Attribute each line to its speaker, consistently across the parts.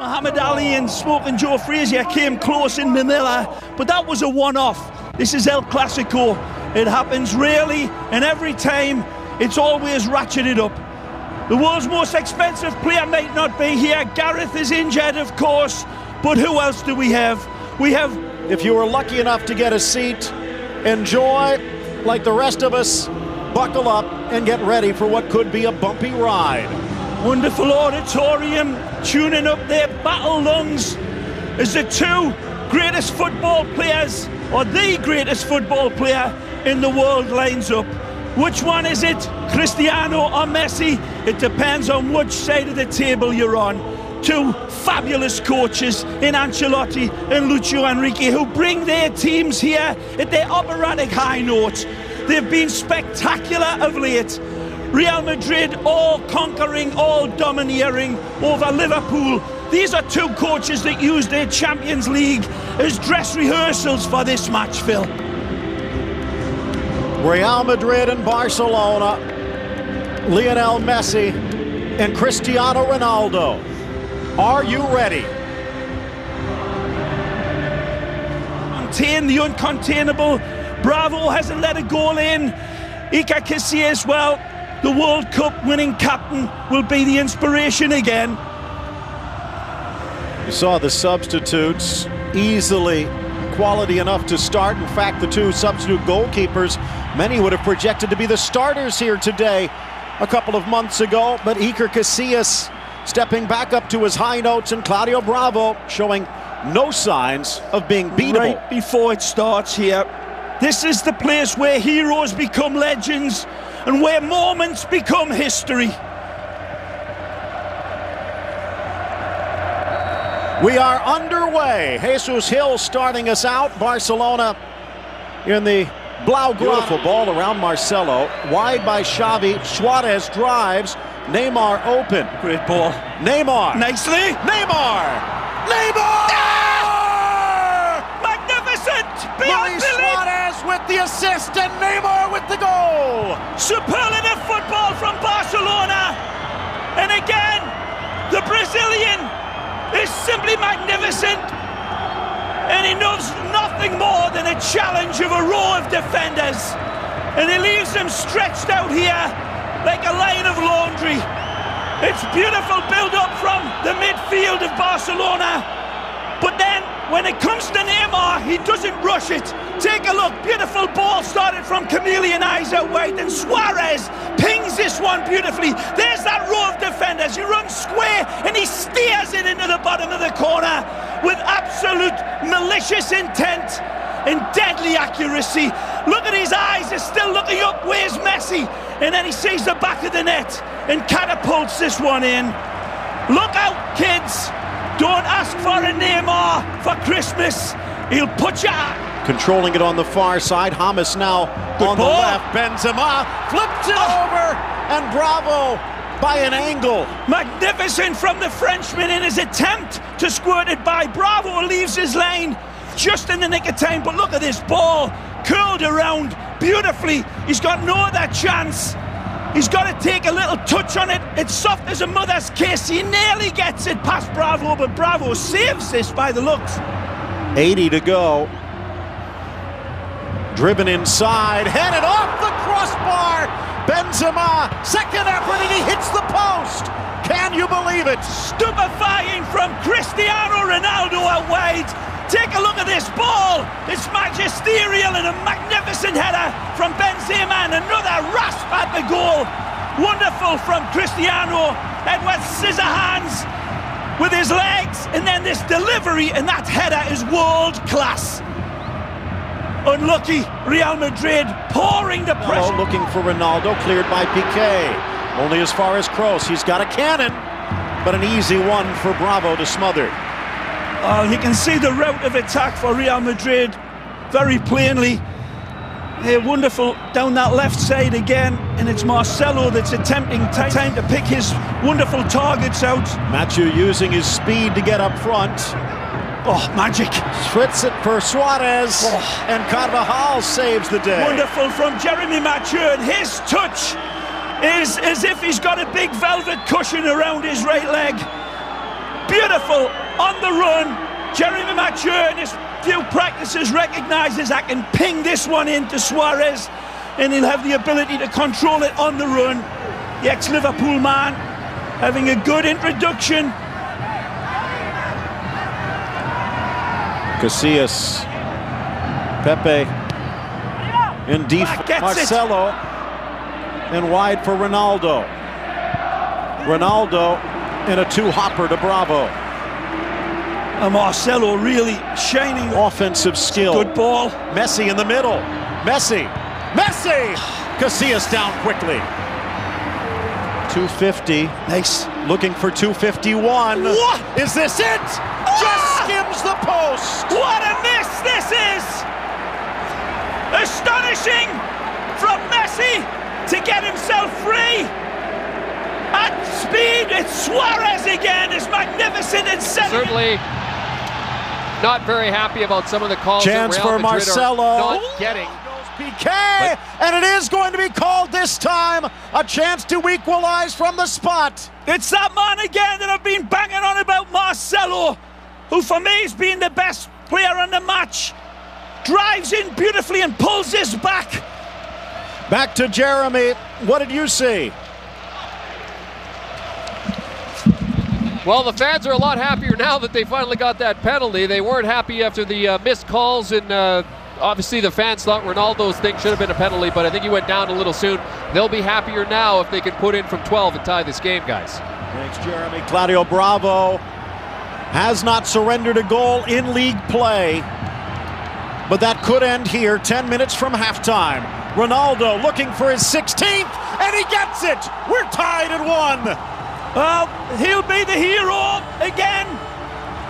Speaker 1: Muhammad Ali and Smoking Joe Frazier came close in Manila, but that was a one-off. This is El Clasico. It happens rarely, and every time it's always ratcheted up. The world's most expensive player might not be here. Gareth is injured, of course, but who else do we have? We have...
Speaker 2: If you were lucky enough to get a seat, enjoy, like the rest of us, buckle up and get ready for what could be a bumpy ride.
Speaker 1: Wonderful auditorium, tuning up their battle lungs as the two greatest football players, or the greatest football player in the world, lines up. Which one is it? Cristiano or Messi? It depends on which side of the table you're on. Two fabulous coaches in Ancelotti and Lucio Enrique, who bring their teams here at their operatic high notes. They've been spectacular of late. Real Madrid all conquering, all domineering over Liverpool. These are two coaches that use their Champions League as dress rehearsals for this match, Phil.
Speaker 2: Real Madrid and Barcelona, Lionel Messi and Cristiano Ronaldo. Are you ready?
Speaker 1: Contain the uncontainable. Bravo hasn't let a goal in. Iker Casillas, well, the World Cup winning captain, will be the inspiration again.
Speaker 2: You saw the substitutes, easily quality enough to start. In fact, the two substitute goalkeepers, many would have projected to be the starters here today a couple of months ago, but Iker Casillas stepping back up to his high notes, and Claudio Bravo showing no signs of being beatable.
Speaker 1: Right before it starts here, this is the place where heroes become legends and where moments become history.
Speaker 2: We are underway. Jesus Hill starting us out. Barcelona in the Blaugrana. Beautiful ball around Marcelo. Wide by Xavi. Suarez drives. Neymar open.
Speaker 1: Great ball.
Speaker 2: Neymar.
Speaker 1: Nicely.
Speaker 2: Neymar. Neymar!
Speaker 1: Ah! Magnificent! Beyond
Speaker 2: Luis
Speaker 1: belief!
Speaker 2: Suarez with the assist and Neymar with the goal.
Speaker 1: Superlative football from Barcelona. And again, the Brazilian is simply magnificent, and he knows nothing more than a challenge of a row of defenders, and he leaves them stretched out here like a line of laundry. It's beautiful build-up from the midfield of Barcelona, but then when it comes to Neymar, he doesn't rush it. Take a look, beautiful ball started from chameleon eyes out wide, and Suarez pings this one beautifully. There's that row of defenders. He runs square and he steers it into the bottom of the corner with absolute malicious intent and deadly accuracy. Look at his eyes, they're still looking up. Where's Messi? And then he sees the back of the net and catapults this one in. Look out, kids. Don't ask for a Neymar for Christmas. He'll put you out.
Speaker 2: Controlling it on the far side. Hamas now on the left. Benzema flips it over, and Bravo by an angle.
Speaker 1: Magnificent from the Frenchman in his attempt to squirt it by. Bravo leaves his lane just in the nick of time, but look at this ball curled around beautifully. He's got no other chance. He's got to take a little touch on it. It's soft as a mother's kiss. He nearly gets it past Bravo, but Bravo saves this by the looks.
Speaker 2: 80 to go. Driven inside, headed off the crossbar. Benzema, second effort, and he hits the post. Can you believe it?
Speaker 1: Stupefying from Cristiano Ronaldo out wide. Take a look at this ball. It's magisterial and a magnificent header from Benzema, and another rasp at the goal. Wonderful from Cristiano. Edward Scissorhands with his legs, and then this delivery, and that header is world class. Unlucky Real Madrid pouring the pressure.
Speaker 2: Looking for Ronaldo, cleared by Piqué. Only as far as Kroos. He's got a cannon, but an easy one for Bravo to smother.
Speaker 1: You can see the route of attack for Real Madrid very plainly. Wonderful down that left side again, and it's Marcelo that's attempting time to pick his wonderful targets out.
Speaker 2: Mathieu using his speed to get up front.
Speaker 1: Oh, magic.
Speaker 2: Fritz it for Suarez, and Carvajal saves the day.
Speaker 1: Wonderful from Jeremy Mathieu, and his touch is as if he's got a big velvet cushion around his right leg. Beautiful on the run. Jeremy Mature in his few practices recognises I can ping this one into Suarez, and he'll have the ability to control it on the run. The ex-Liverpool man having a good introduction.
Speaker 2: Casillas, Pepe in deep, Marcelo, and wide for Ronaldo. Ronaldo in a two-hopper to Bravo.
Speaker 1: And Marcelo really shining.
Speaker 2: Offensive skill.
Speaker 1: Good ball.
Speaker 2: Messi in the middle. Messi! Casillas down quickly. 250.
Speaker 1: Nice.
Speaker 2: Looking for 251.
Speaker 1: What?
Speaker 2: Is this it? Just skims the post.
Speaker 1: What a miss this is! Astonishing from Messi to get himself free. At speed, it's Suarez again. It's magnificent and
Speaker 3: certainly not very happy about some of the calls.
Speaker 2: Chance for Marcelo.
Speaker 3: Not getting.
Speaker 2: PK, and it is going to be called this time. A chance to equalize from the spot.
Speaker 1: It's that man again that I've been banging on about, Marcelo, who for me has been the best player in the match. Drives in beautifully and pulls this back.
Speaker 2: Back to Jeremy. What did you see?
Speaker 3: Well, the fans are a lot happier now that they finally got that penalty. They weren't happy after the missed calls, and obviously the fans thought Ronaldo's thing should have been a penalty, but I think he went down a little soon. They'll be happier now if they can put in from 12 and tie this game, guys.
Speaker 2: Thanks, Jeremy. Claudio Bravo has not surrendered a goal in league play, but that could end here 10 minutes from halftime. Ronaldo looking for his 16th, and he gets it! We're tied at 1.
Speaker 1: Well, he'll be the hero again,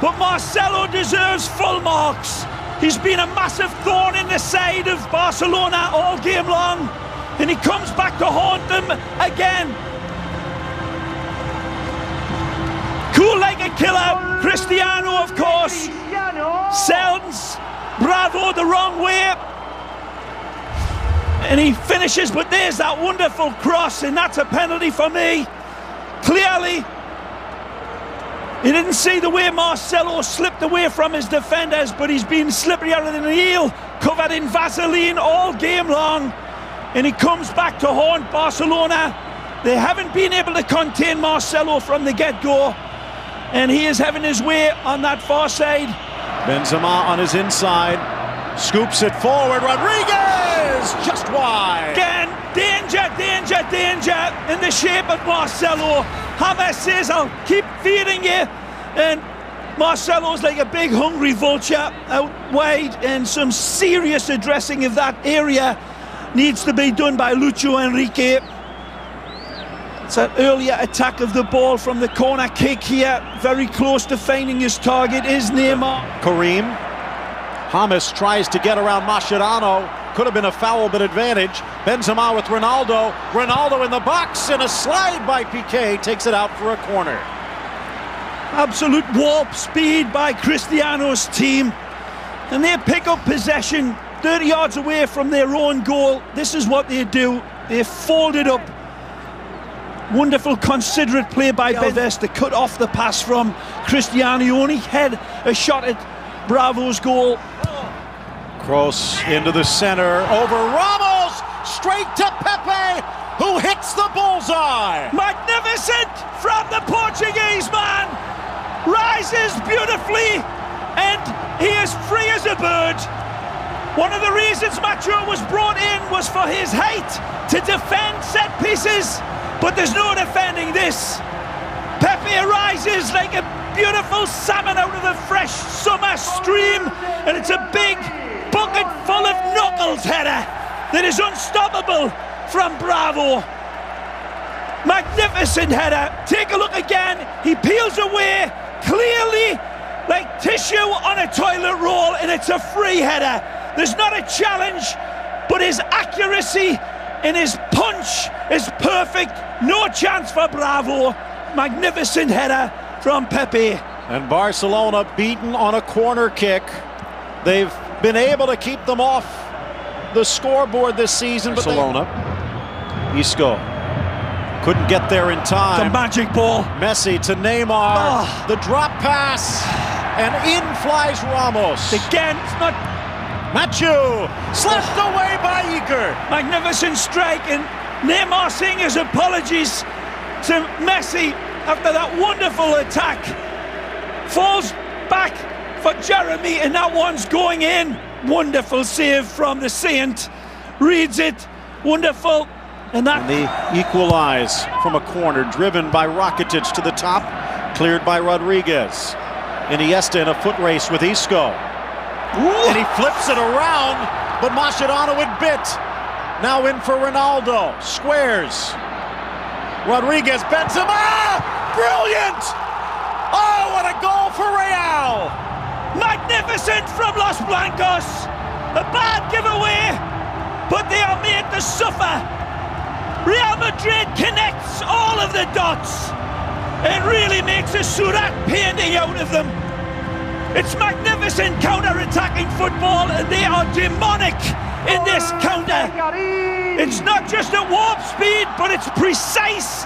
Speaker 1: but Marcelo deserves full marks. He's been a massive thorn in the side of Barcelona all game long, and he comes back to haunt them again. Cool like a killer. Cristiano, of course, sends Bravo the wrong way, and he finishes, but there's that wonderful cross, and that's a penalty for me. Clearly, he didn't see the way Marcelo slipped away from his defenders, but he's been slipperier than an eel, covered in Vaseline all game long, and he comes back to haunt Barcelona. They haven't been able to contain Marcelo from the get-go, and he is having his way on that far side.
Speaker 2: Benzema on his inside, scoops it forward. Rodriguez just wide.
Speaker 1: Again, danger, danger, danger in the shape of Marcelo. James says, I'll keep feeding you, and Marcelo's like a big hungry vulture out wide, and some serious addressing of that area needs to be done by Lucho Enrique. It's an earlier attack of the ball from the corner kick here, very close to finding his target is Neymar.
Speaker 2: Karim. James tries to get around Mascherano. Could have been a foul, but advantage. Benzema with Ronaldo. Ronaldo in the box, and a slide by Piqué takes it out for a corner.
Speaker 1: Absolute warp speed by Cristiano's team, and they pick up possession 30 yards away from their own goal. This is what they do. They fold it up. Wonderful considerate play by Alves to cut off the pass from Cristiano. He only had a shot at Bravo's goal.
Speaker 2: Cross into the center, over Ramos, straight to Pepe, who hits the bullseye.
Speaker 1: Magnificent from the Portuguese man. Rises beautifully, and he is free as a bird. One of the reasons Macho was brought in was for his height to defend set pieces, but there's no defending this. Pepe rises like a beautiful salmon out of a fresh summer stream, and it's a big bucket full of knuckles header that is unstoppable from Bravo. Magnificent header. Take a look again. He peels away clearly like tissue on a toilet roll, and it's a free header. There's not a challenge, but his accuracy and his punch is perfect. No chance for Bravo. Magnificent header from Pepe.
Speaker 2: And Barcelona beaten on a corner kick. They've been able to keep them off the scoreboard this season. Barcelona. Isco. Couldn't get there in time.
Speaker 1: The magic ball.
Speaker 2: Messi to Neymar. The drop pass. And in flies Ramos.
Speaker 1: Again, it's not...
Speaker 2: Machu slapped away by Iker.
Speaker 1: Magnificent strike, and Neymar saying his apologies to Messi after that wonderful attack. Falls back for Jeremy, and that one's going in. Wonderful save from the Saint. Reads it. Wonderful. And
Speaker 2: they equalize from a corner, driven by Rakitic to the top, cleared by Rodriguez. Iniesta in a foot race with Isco. Ooh. And he flips it around, but Mascherano with bit. Now in for Ronaldo. Squares. Rodriguez, Benzema! Brilliant! Oh, what a goal for Real!
Speaker 1: Magnificent from Los Blancos. A bad giveaway, but they are made to suffer. Real Madrid connects all of the dots and really makes a Surat painting out of them. It's magnificent counter-attacking football, and they are demonic in this counter. It's not just at warp speed, but it's precise,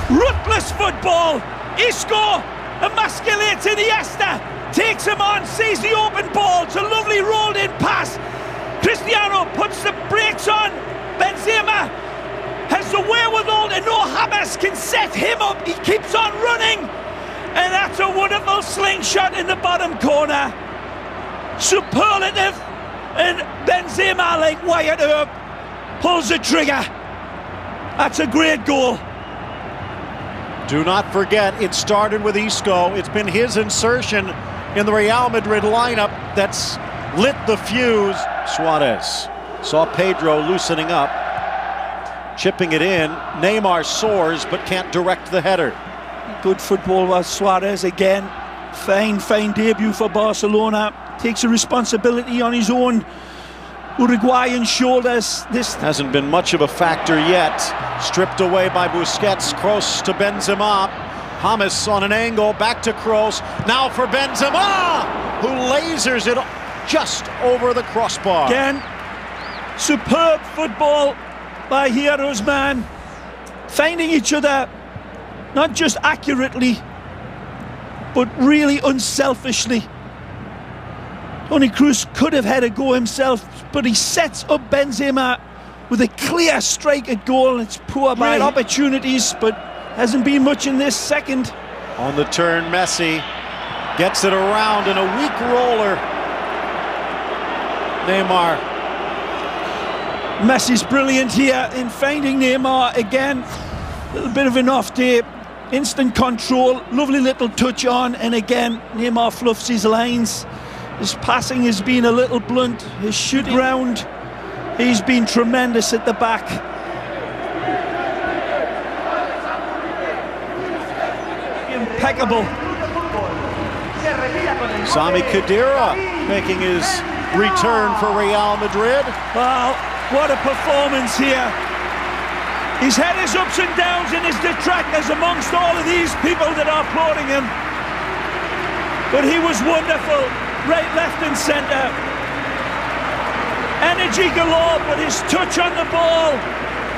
Speaker 1: ruthless football. Isco emasculates Iniesta, takes him on, sees the open ball. It's a lovely rolled-in pass. Cristiano puts the brakes on. Benzema has the wherewithal, and no Hamas can set him up. He keeps on running. And that's a wonderful slingshot in the bottom corner. Superlative. And Benzema, like Wyatt Earp, pulls the trigger. That's a great goal.
Speaker 2: Do not forget, it started with Isco. It's been his insertion in the Real Madrid lineup that's lit the fuse. Suarez saw Pedro loosening up, chipping it in. Neymar soars but can't direct the header.
Speaker 1: Good football was Suarez again. Fine debut for Barcelona. Takes a responsibility on his own Uruguayan shoulders. This
Speaker 2: hasn't been much of a factor yet. Stripped away by Busquets. Kroos to Benzema. James on an angle, back to Kroos. Now for Benzema, who lasers it just over the crossbar.
Speaker 1: Again, superb football by Heroes man. Finding each other, not just accurately, but really unselfishly. Toni Kroos could have had a go himself, but he sets up Benzema with a clear strike at goal. It's poor by opportunities, but hasn't been much in this second.
Speaker 2: On the turn, Messi gets it around in a weak roller. Neymar.
Speaker 1: Messi's brilliant here in finding Neymar again. A little bit of an off day. Instant control, lovely little touch on, and again Neymar fluffs his lines. His passing has been a little blunt. His shooting round, he's been tremendous at the back. Impeccable.
Speaker 2: Sami Khedira making his return for Real Madrid.
Speaker 1: Wow, what a performance here. He's had his ups and downs and his detractors amongst all of these people that are applauding him. But he was wonderful, right, left and centre. Energy galore, but his touch on the ball,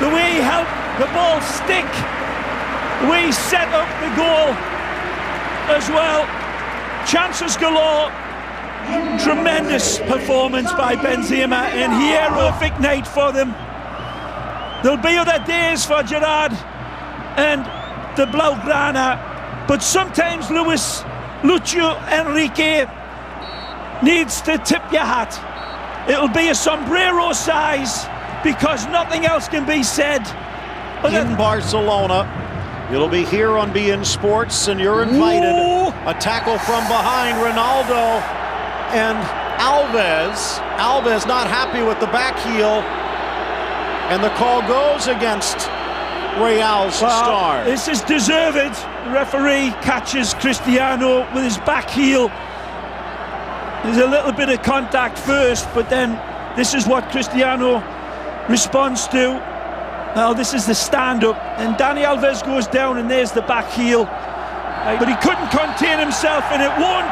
Speaker 1: the way he helped the ball stick, the way he set up the goal as well. Chances galore. Tremendous performance by Benzema, and heroic night for them. There'll be other days for Gerard and the Blaugrana, but sometimes Lucio Enrique needs to tip your hat. It'll be a sombrero size, because nothing else can be said.
Speaker 2: In Barcelona, it'll be here on beIN Sports, and you're invited.
Speaker 1: Ooh.
Speaker 2: A tackle from behind, Ronaldo and Alves. Alves not happy with the back heel. And the call goes against Real's star.
Speaker 1: This is deserved. The referee catches Cristiano with his back heel. There's a little bit of contact first, but then this is what Cristiano responds to. Now this is the stand-up, and Dani Alves goes down, and there's the back heel. But he couldn't contain himself, and it won't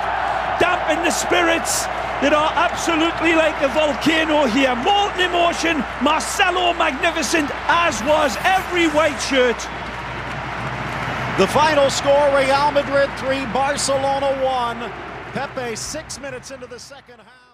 Speaker 1: dampen the spirits that are absolutely like a volcano here. Molten emotion. Marcelo magnificent, as was every white shirt.
Speaker 2: The final score, Real Madrid 3, Barcelona 1. Pepe 6 minutes into the second half.